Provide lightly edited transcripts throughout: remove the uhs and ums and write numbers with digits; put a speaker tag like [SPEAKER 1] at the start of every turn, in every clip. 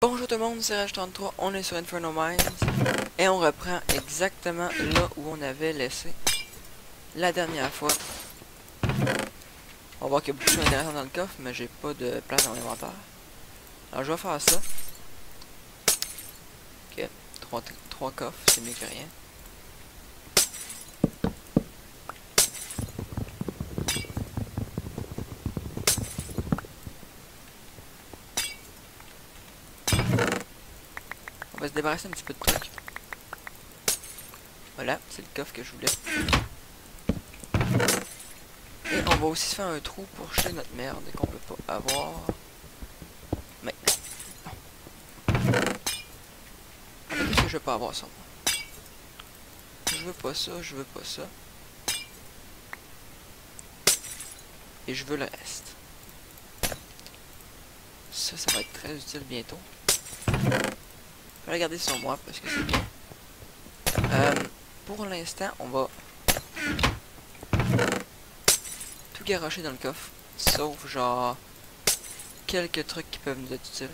[SPEAKER 1] Bonjour tout le monde, c'est Rage33, on est sur Inferno Mines et on reprend exactement là où on avait laissé la dernière fois. On va voir qu'il y a beaucoup de choses intéressantes dans le coffre, mais j'ai pas de place dans l'inventaire. Alors je vais faire ça. Ok, trois coffres, c'est mieux que rien. On va se débarrasser un petit peu de trucs. Voilà, c'est le coffre que je voulais. Et on va aussi se faire un trou pour jeter notre merde qu'on peut pas avoir maintenant. En fait, qu'est-ce que je veux pas avoir sur moi? Je veux pas ça, je veux pas ça. Et je veux le reste. Ça va être très utile bientôt. Je vais la garder sur moi parce que c'est bien. Pour l'instant, on va tout garocher dans le coffre. Sauf genre quelques trucs qui peuvent nous être utiles.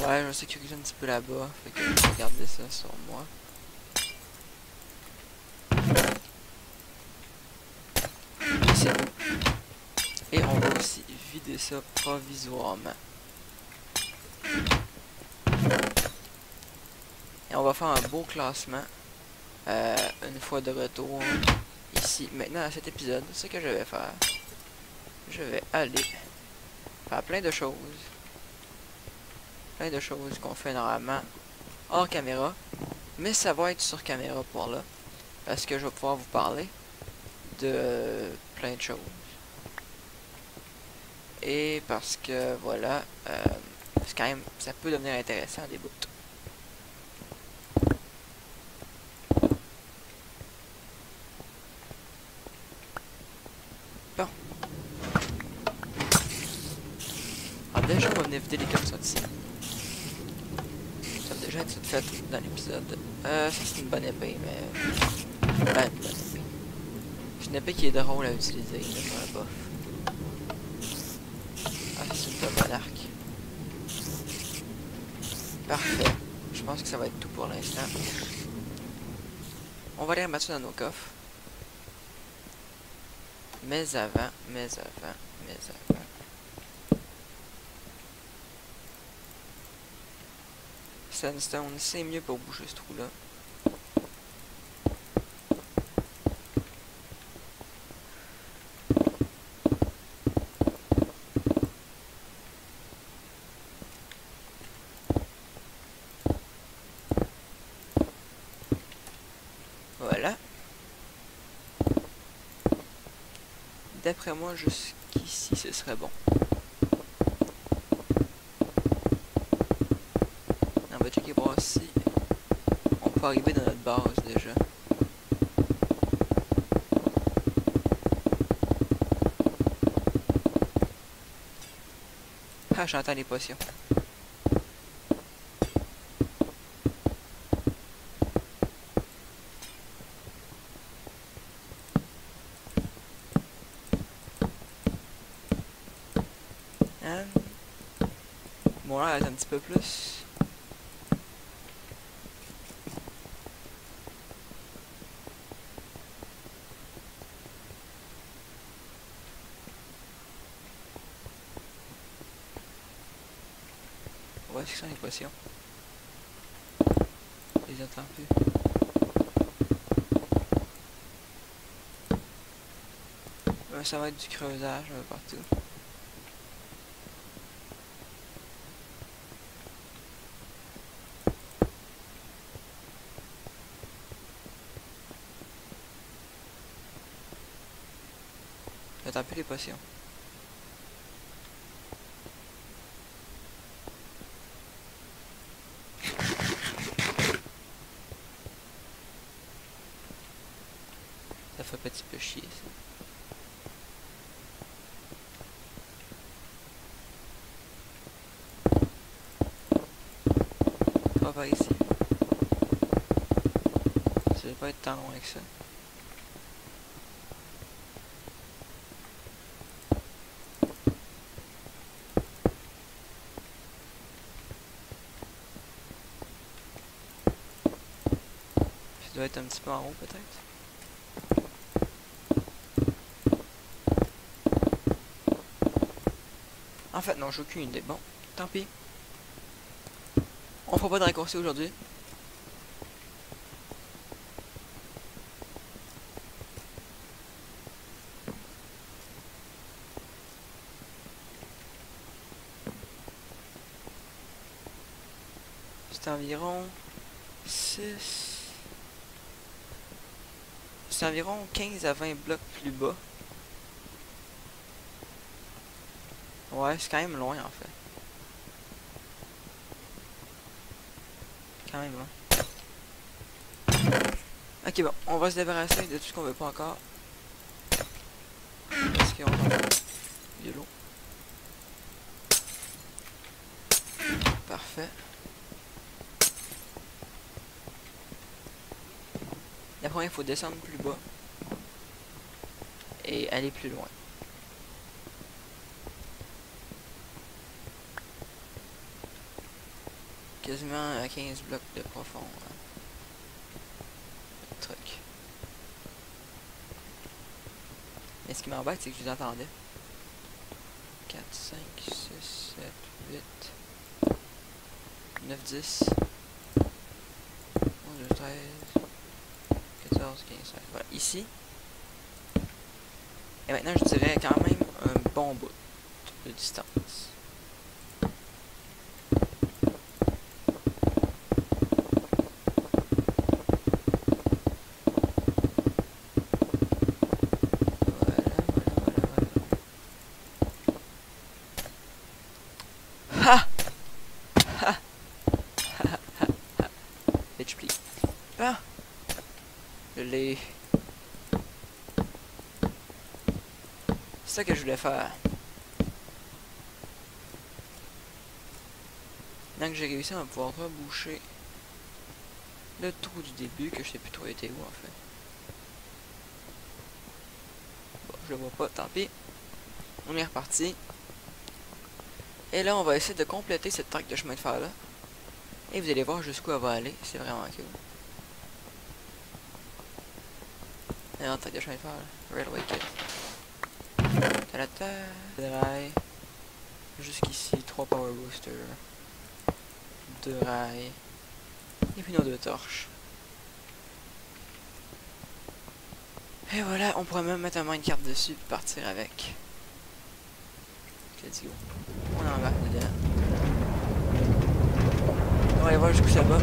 [SPEAKER 1] Ouais, je sais qu'il y a un petit peu là-bas. Fait que je vais garder ça sur moi. Et c'est tout. Et on va aussi vider ça provisoirement. Et on va faire un beau classement une fois de retour ici. Maintenant à cet épisode, ce que je vais faire, je vais aller faire plein de choses. Plein de choses qu'on fait normalement hors caméra. Mais ça va être sur caméra pour là. Parce que je vais pouvoir vous parler de plein de choses. Et parce que voilà, c'est quand même, ça peut devenir intéressant des bouts. Bon. Alors déjà, on va venir vider les coffres ici. Ça va déjà être fait dans l'épisode. Ça c'est une bonne épée, mais... Ben, une bonne épée. C'est une épée qui est drôle à utiliser, là, pour un buff. Ah, c'est un bon arc. Parfait. Je pense que ça va être tout pour l'instant. On va aller remettre ça dans nos coffres. Mais avant. Sandstone, c'est mieux pour boucher ce trou-là. Voilà. D'après moi, jusqu'ici, ce serait bon. On va checker voir si on peut arriver dans notre base déjà. Ah, j'entends les potions. Bon, là, un petit peu plus. Où est-ce que sont les potions? Je les entends plus. Ça va être du creusage partout. J'entends plus les potions. Ça fait un petit peu chier ça. On va par ici. Ça va pas être tant loin que ça. Ça doit être un petit peu en haut peut-être. En fait non, j'ai aucune idée. Bon, tant pis. On fera pas de raccourci aujourd'hui. C'est environ 6... C'est environ 15 à 20 blocs plus bas. Ouais, c'est quand même loin en fait. Quand même loin. Ok bon, on va se débarrasser de tout ce qu'on veut pas encore. Parce qu'on a de l'eau. Parfait. D'après il faut descendre plus bas. Et aller plus loin. Quasiment à 15 blocs de profond. Le truc. Mais ce qui m'embête, c'est que je les entendais. 4, 5, 6, 7, 8, 9, 10, 11, 12, 13, 14, 15, 16. Voilà, ici. Et maintenant, je dirais quand même un bon bout de distance. Ha! Ha! Ha! Ha! Bitch, please. Ah! Je l'ai. C'est ça que je voulais faire. Maintenant que j'ai réussi à pouvoir reboucher le trou du début, que je sais plus trop était où en fait. Bon, je le vois pas, tant pis. On est reparti. Et là, on va essayer de compléter cette traque de chemin de fer là. Et vous allez voir jusqu'où elle va aller. C'est vraiment cool. Alors, traque de chemin de fer là. Railway kit. Ta-la-ta. Rail. Jusqu'ici, 3 power boosters. 2 rails. Et puis nos 2 torches. Et voilà, on pourrait même mettre un minecart dessus et partir avec. Let's go. On embarque dedans. On va aller voir jusqu'où ça va.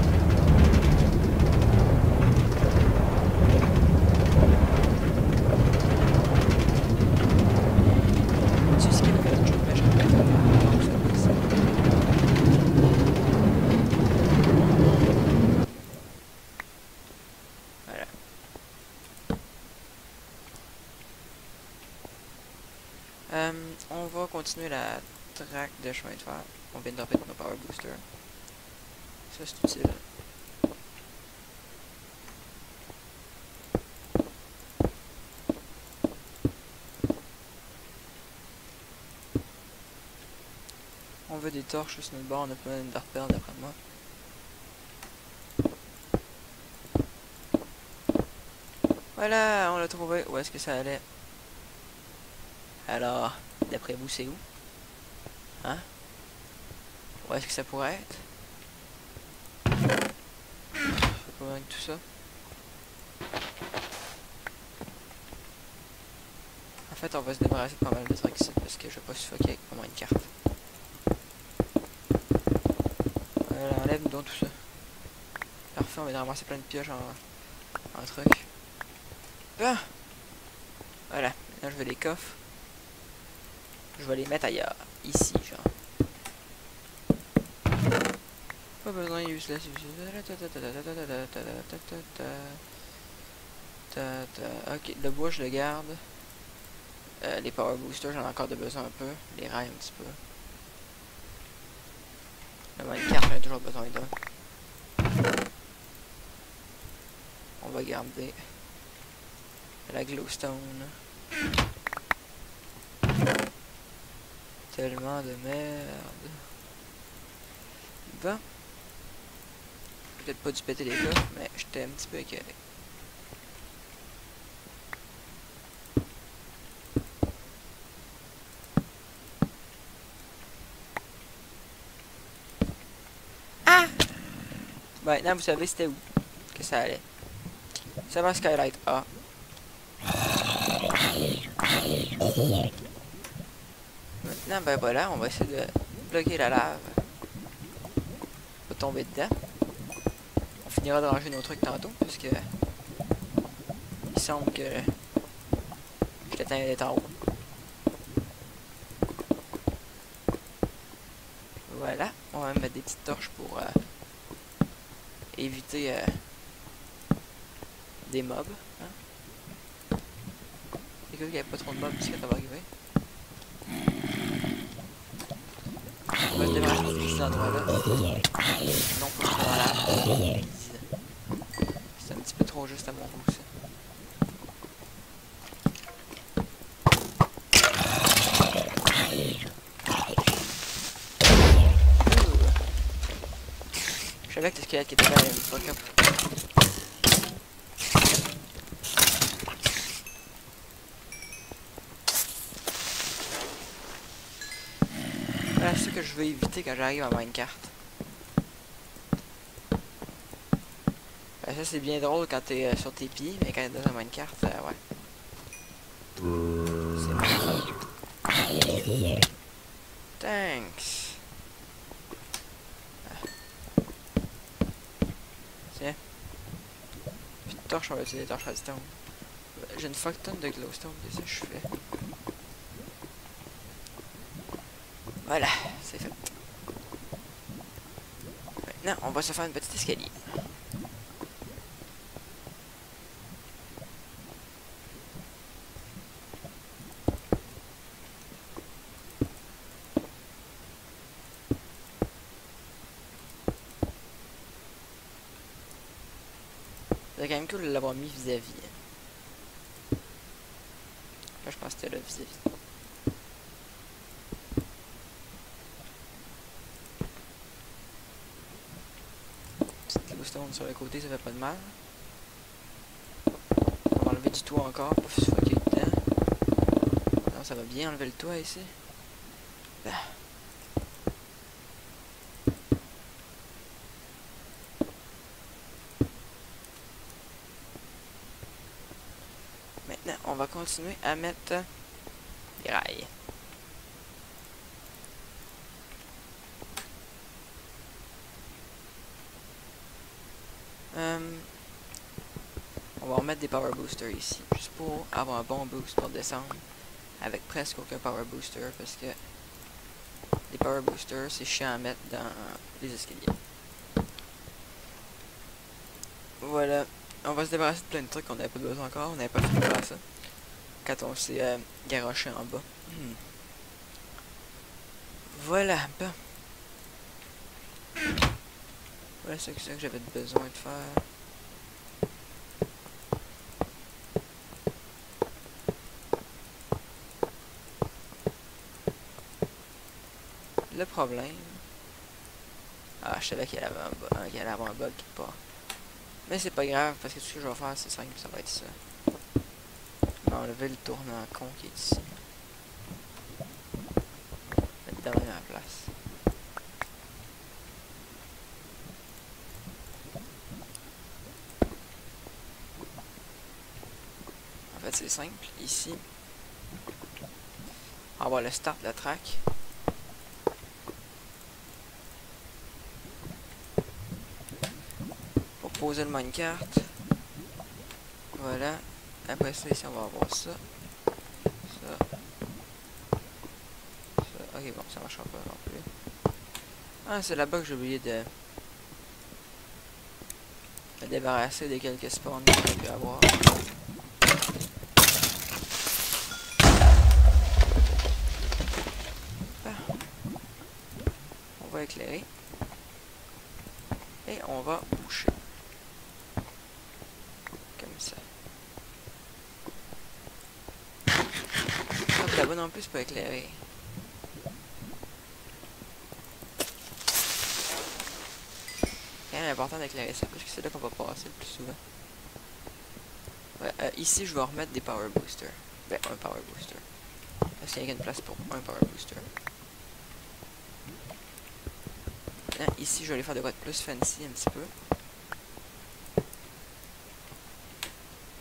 [SPEAKER 1] Tu sais qu'il va faire une chose, mais je vais faire. Voilà. On va continuer la traque de chemin de fer. On vient de dropper nos power boosters. Ça c'est utile. On veut des torches sur notre bord, on a plein d'arpères d'après moi. Voilà, on l'a trouvé. Où est-ce que ça allait? Alors, d'après vous, c'est où? Hein? Où est-ce que ça pourrait être? Comment avec tout ça? En fait, on va se débarrasser de pas mal de trucs ici parce que je vais pas suffoquer avec vraiment une carte. Voilà, enlève donc tout ça. Parfait, on va ramasser plein de pioches en truc. Ah! Voilà, maintenant je veux les coffres. Je vais les mettre ailleurs. Ici, genre. Pas besoin de useless. Ok, le bois je le garde. Les power boosters j'en ai encore de besoin un peu. Les rails un petit peu. Le minecart j'en ai toujours besoin d'un. On va garder la glowstone. Tellement de merde. Bon. peut-être pas dû péter les coffres, mais j'étais un petit peu écœuré. Ah! Maintenant, vous savez c'était où que ça allait. Ça va Skylight A. Maintenant, ben voilà, on va essayer de bloquer la lave. Pas tomber dedans. On finira de ranger nos trucs tantôt, parce que il semble que je l'éteins d'être en haut. Voilà, on va mettre des petites torches pour éviter des mobs. Hein? C'est cool qu'il n'y ait pas trop de mobs ici quand ça va arriver. On va se débarrasser de ces endroits-là. Non, faut que je sois dans la... C'est un petit peu trop juste à mon goût, ça. Je savais que le squelette qui était là, il avait fuck up. Voilà, c'est ce que je veux éviter quand j'arrive à Minecraft. Ben, ça c'est bien drôle quand t'es sur tes pieds, mais quand t'es dans un Minecraft, ouais. C'est magnifique. Thanks. Ah. Tiens. Puis de torche, on va utiliser des torches redstone. J'ai une fuck tonne de glowstone, c'est ça que je fais. Voilà, c'est fait. Maintenant, on va se faire une petite escalier. C'est quand même cool de l'avoir mis vis-à-vis. Là, je pense que c'était là vis-à-vis. Petite glowstone sur le côté, ça fait pas de mal. On va enlever du toit encore pour se foquer dedans. Non, ça va bien enlever le toit ici. Ah. Maintenant, on va continuer à mettre les rails. On va remettre des power boosters ici, juste pour avoir un bon boost pour descendre, avec presque aucun power booster, parce que les power boosters, c'est chiant à mettre dans les escaliers. Voilà, on va se débarrasser de plein de trucs qu'on n'avait pas besoin encore, on n'avait pas fini de faire ça, quand on s'est garoché en bas. Voilà, ben. Voilà, c'est ça que j'avais besoin de faire. Le problème... Ah, je savais qu'il allait avoir un bug quelque part. Mais c'est pas grave, parce que tout ce que je vais faire, c'est simple, ça va être ça. Je vais enlever le tournant con qui est ici. Mettre derrière la place. En fait, c'est simple. Ici, on va avoir le start de la track. Pour poser le minecart. Voilà. Après ça, ici, on va avoir ça. Ça. Ça. Ok, bon, ça marchera pas non plus. Ah, c'est là-bas que j'ai oublié de me débarrasser des quelques spawns que j'ai pu avoir. On va éclairer. Et on va boucher. Comme ça. Donc là-bas non plus, c'est pas éclairé. quand même important d'éclairer ça parce que c'est là qu'on va passer le plus souvent. Ouais, ici, je vais remettre des power boosters. Ben, un power booster. Parce qu'il y a une place pour un power booster. Maintenant, ici, je vais aller faire de quoi de plus fancy un petit peu.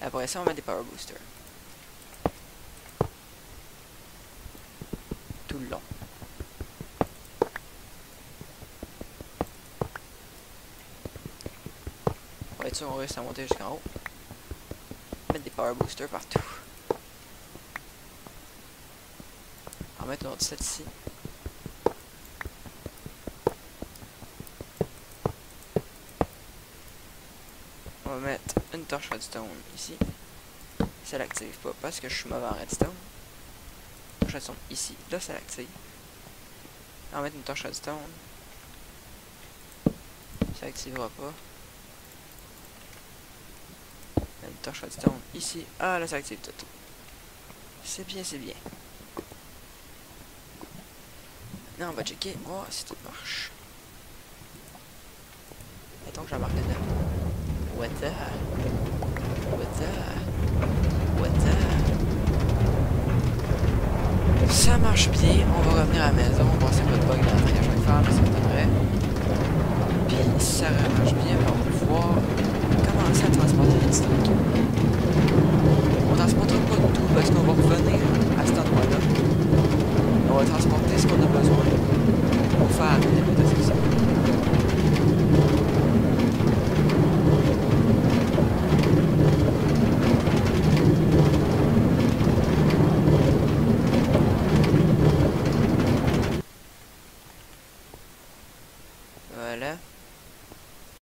[SPEAKER 1] Après ça, on va mettre des power boosters. Tout le long. Pour être sûr, on réussit à monter jusqu'en haut. Mettre des power boosters partout. On va mettre un autre set ici. On va mettre une torche redstone ici. Ça l'active pas parce que je suis mauvais en redstone. Torche redstone ici. Là, ça l'active. On va mettre une torche redstone. Ça activera pas. Une torche redstone ici. Ah, là, ça active tout. C'est bien, c'est bien. Maintenant, on va checker. Voir si tout marche. Mettons que j'embarque dedans. What the? What the? What the? Ça marche bien. On va revenir à la maison. On va voir s'il n'y a pas de bug dans le triage de faire, mais ça m'étonnerait. Puis si ça marche bien, on va pouvoir commencer à transporter les stocks. On transportera pas tout parce qu'on va revenir à cet endroit-là. On va transporter ce qu'on a besoin pour faire des débits de section. Voilà.